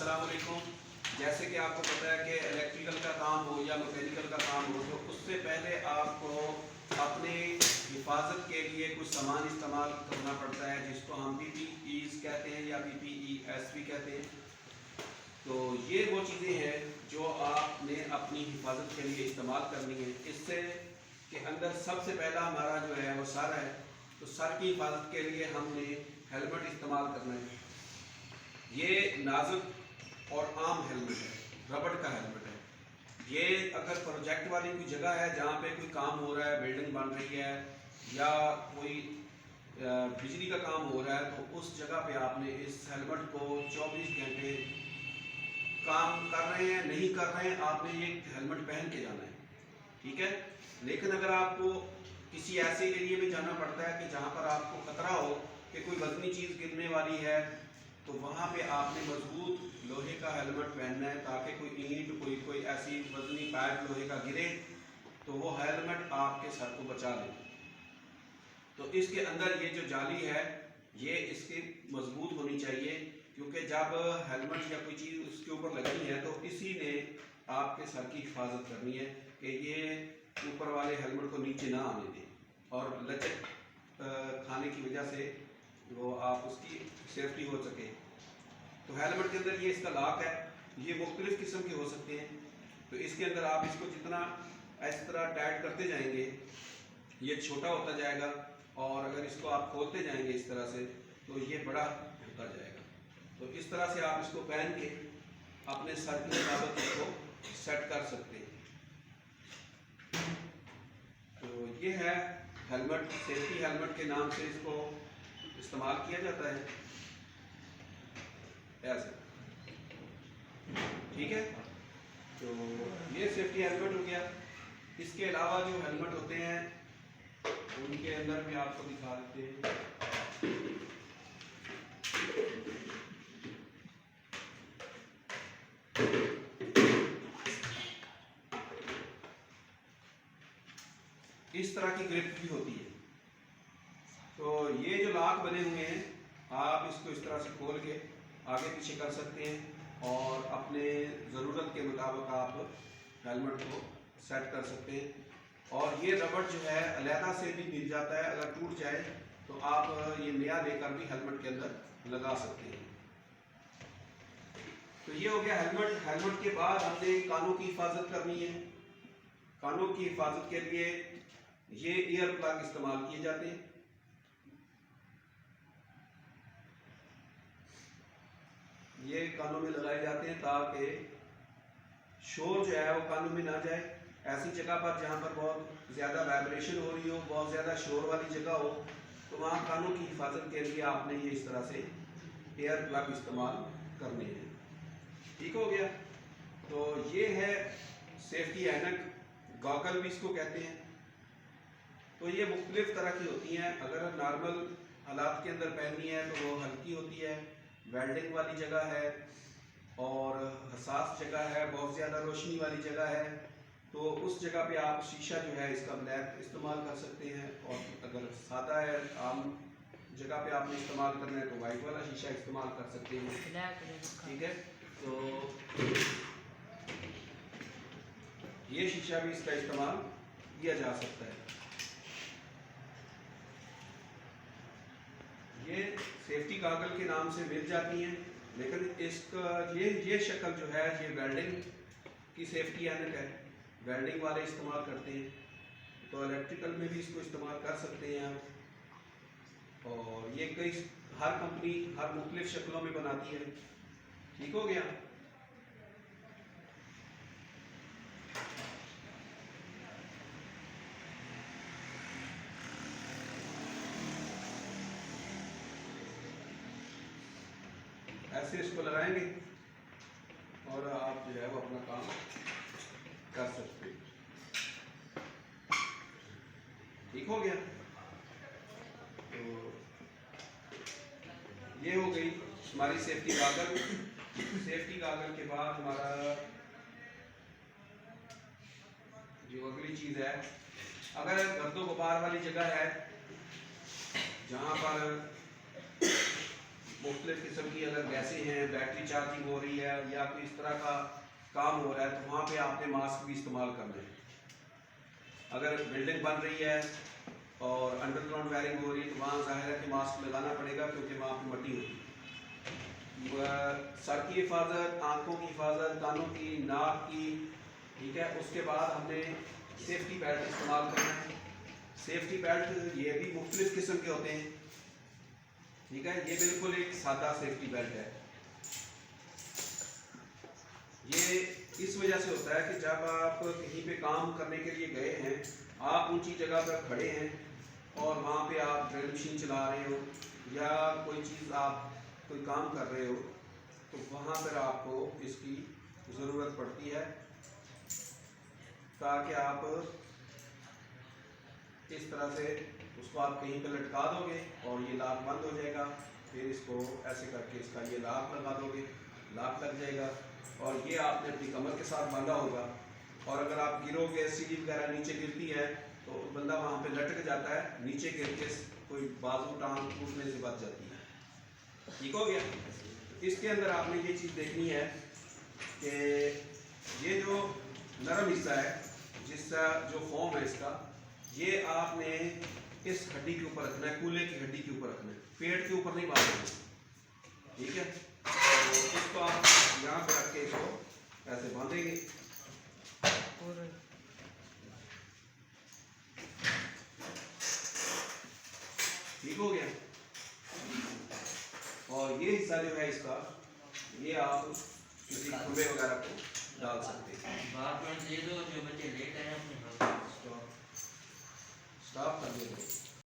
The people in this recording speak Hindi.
अस्सलाम वालेकुम। जैसे कि आपको पता है कि इलेक्ट्रिकल का काम हो या मैकेनिकल का काम हो तो उससे पहले आपको अपने हिफाजत के लिए कुछ सामान इस्तेमाल करना पड़ता है जिसको हम PPEs कहते हैं या PPEs भी कहते हैं। तो ये वो चीज़ें हैं जो आपने अपनी हिफाजत के लिए इस्तेमाल करनी है। इससे के अंदर सबसे पहला हमारा जो है वो सर है, तो सर की हिफाजत के लिए हमने हेलमेट इस्तेमाल करना है। ये नाजुक और आम हेलमेट है, रबड़ का हेलमेट है। ये अगर प्रोजेक्ट वाली कोई जगह है जहाँ पे कोई काम हो रहा है, बिल्डिंग बन रही है या कोई बिजली का काम हो रहा है, तो उस जगह पे आपने इस हेलमेट को 24 घंटे काम कर रहे हैं नहीं कर रहे हैं, आपने ये हेलमेट पहन के जाना है, ठीक है। लेकिन अगर आपको किसी ऐसे एरिया में जाना पड़ता है कि जहाँ पर आपको खतरा हो कि कोई वजनी चीज़ गिरने वाली है, तो वहाँ पे आपने मजबूत लोहे का हेलमेट पहनना है ताकि कोई ईंट कोई ऐसी वजनी पाइप लोहे का गिरे तो वो हेलमेट आपके सर को बचा ले। तो इसके अंदर ये जो जाली है ये इसकी मजबूत होनी चाहिए, क्योंकि जब हेलमेट या कोई चीज़ उसके ऊपर लगनी है तो इसी ने आपके सर की हिफाजत करनी है कि ये ऊपर वाले हेलमेट को नीचे ना आने दें और लचक खाने की वजह से वो आप उसकी सेफ्टी हो सके। तो हेलमेट के अंदर ये इसका लॉक है, ये मुख्तलिफ किस्म के हो सकते हैं। तो इसके अंदर आप इसको जितना इस तरह टाइट करते जाएंगे ये छोटा होता जाएगा, और अगर इसको आप खोलते जाएंगे इस तरह से तो ये बड़ा होता जाएगा। तो इस तरह से आप इसको पहन के अपने सर के मुताबिक इसको सेट कर सकते हैं। तो ये है हेलमेट, सेफ्टी हेलमेट के नाम से इसको इस्तेमाल किया जाता है ऐसे, ठीक है। तो ये सेफ्टी हेलमेट हो गया। इसके अलावा जो हेलमेट होते हैं उनके अंदर भी आपको दिखा देते हैं। इस तरह की ग्रिप भी होती है। तो ये जो लॉक बने हुए हैं आप इसको इस तरह से खोल के आगे पीछे कर सकते हैं और अपने ज़रूरत के मुताबिक आप हेलमेट को सेट कर सकते हैं। और ये रबड़ जो है अलहदा से भी मिल जाता है, अगर टूट जाए तो आप ये नया लेकर भी हेलमेट के अंदर लगा सकते हैं। तो ये हो गया हेलमेट। हेलमेट के बाद हमने कानों की हिफाजत करनी है। कानों की हिफाजत के लिए ये ईयर प्लग इस्तेमाल किए जाते हैं। ये कानों में लगाए जाते हैं ताकि शोर जो है वो कानों में ना जाए। ऐसी जगह पर जहाँ पर बहुत ज़्यादा वाइब्रेशन हो रही हो, बहुत ज़्यादा शोर वाली जगह हो, तो वहाँ कानों की हिफाजत के लिए आपने ये इस तरह से एयर प्लग इस्तेमाल करने हैं। ठीक हो गया। तो ये है सेफ्टी ऐनक, गॉगल भी इसको कहते हैं। तो ये मुख्तलिफ तरह की होती हैं। अगर नॉर्मल हालात के अंदर पहननी है तो वो हल्की होती है, वेल्डिंग वाली जगह है और हसास जगह है, बहुत ज़्यादा रोशनी वाली जगह है, तो उस जगह पे आप शीशा जो है इसका ब्लैक इस्तेमाल कर सकते हैं। और अगर सादा है, आम जगह पे आपने इस्तेमाल करना है तो वाइट वाला शीशा इस्तेमाल कर सकते हैं, ठीक है। तो ये शीशा भी इसका इस्तेमाल किया जा सकता है। ये सेफ्टी गॉगल के नाम से मिल जाती हैं, लेकिन इसका ये शक्ल जो है ये वेल्डिंग की सेफ्टी ऐनक है, वेल्डिंग वाले इस्तेमाल करते हैं। तो इलेक्ट्रिकल में भी इसको इस्तेमाल कर सकते हैं आप। और ये कई हर कंपनी हर मुख्तलिफ शक्लों में बनाती है। ठीक हो गया। ऐसे इसको लगाएंगे और आप जो है वो अपना काम कर सकते हैं। ठीक हो गया। तो ये हो गई हमारी सेफ्टी गॉगल। सेफ्टी गॉगल के बाद हमारा जो अगली चीज़ है, अगर गर्दो गुबार वाली जगह है जहाँ पर मुख्तलिफ किस्म की अगर गैसें हैं, बैटरी चार्जिंग हो रही है या कोई इस तरह का काम हो रहा है तो वहाँ पे आपने मास्क भी इस्तेमाल करना है। अगर बिल्डिंग बन रही है और अंडरग्राउंड वायरिंग हो रही है तो वहाँ जाहिर है कि मास्क लगाना पड़ेगा क्योंकि वहाँ पे मट्टी होती है। सर की हिफाजत, आँखों की हिफाजत, कानों की, नाक की, ठीक है। उसके बाद हमने सेफ्टी बेल्ट इस्तेमाल करना है। सेफ्टी बेल्ट ये भी मुख्तलिफ किस्म के होते हैं, ठीक है। ये बिल्कुल एक सादा सेफ्टी बेल्ट है। ये इस वजह से होता है कि जब आप कहीं पे काम करने के लिए गए हैं, आप ऊंची जगह पर खड़े हैं और वहाँ पे आप ड्रिल मशीन चला रहे हो या कोई चीज़ आप कोई काम कर रहे हो तो वहाँ पर आपको इसकी ज़रूरत पड़ती है ताकि आप इस तरह से उसको आप कहीं पर लटका दोगे और ये लाक बंद हो जाएगा। फिर इसको ऐसे करके इसका ये लाक लगा दोगे, लाक लग जाएगा और ये आपने अपनी कमर के साथ बांधा होगा। और अगर आप गिरोगे, सीढ़ी वगैरह नीचे गिरती है तो बंदा वहाँ पे लटक जाता है, नीचे गिर के कोई बाजू टांग टूटने से बच जाती है। ठीक हो गया। इसके अंदर आपने ये चीज़ देखनी है कि ये जो नरम हिस्सा है, जिसका जो फॉर्म है इसका, ये आपने इस हड्डी के ऊपर रखना है, कूल्हे की हड्डी के ऊपर रखना है, पेट के ऊपर नहीं बांधना, ठीक है। तो इसको आप यहाँ पे रख के इसको ऐसे बांधेंगे ठीक हो गया। और ये हिस्सा जो है इसका, ये आप किसी खंबे वगैरह को डाल सकते हैं। बात में दे दो जो बच्चे लेट आए अपने स्टॉप कर दो।